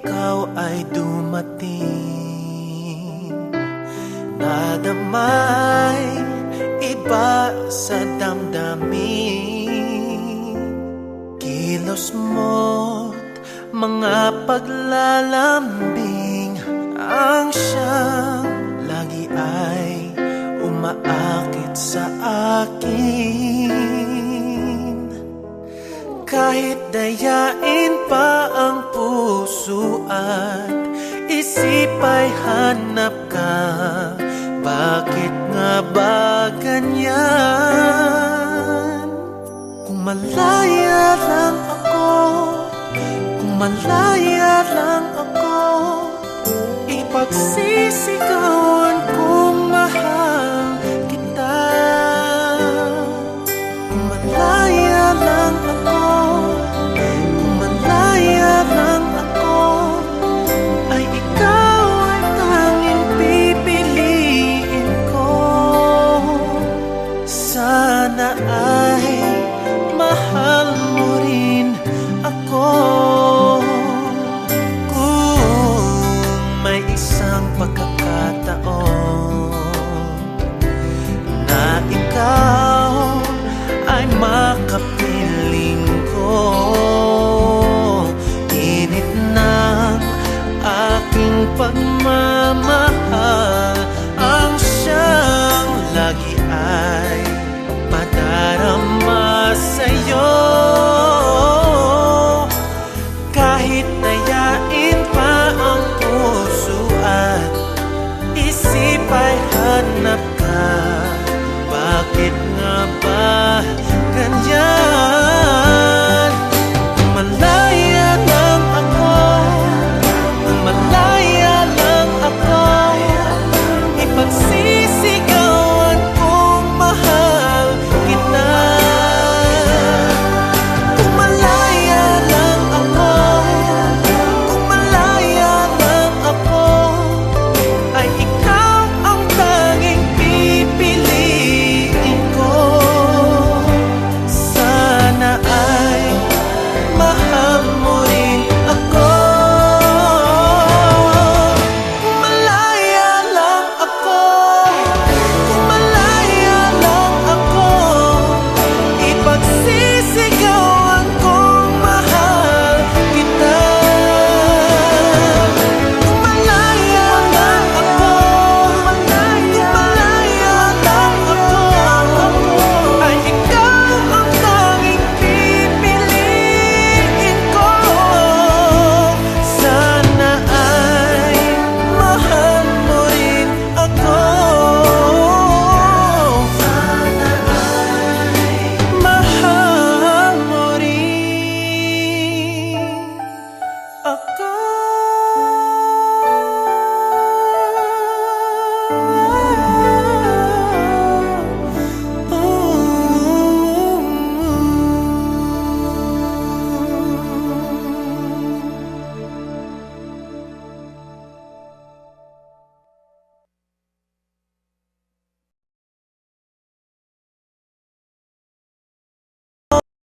ikaw ay dumating. Nadamay iba sa damdamin, kilos mo't mga paglalambing ang siyang lagi ay umaakit sa akin. Kahit dayain pa ang puso at isip ay hanap ka, bakit nga ba ganyan? Kung malaya lang ako, kung malaya lang ako, ipagsisigawan ko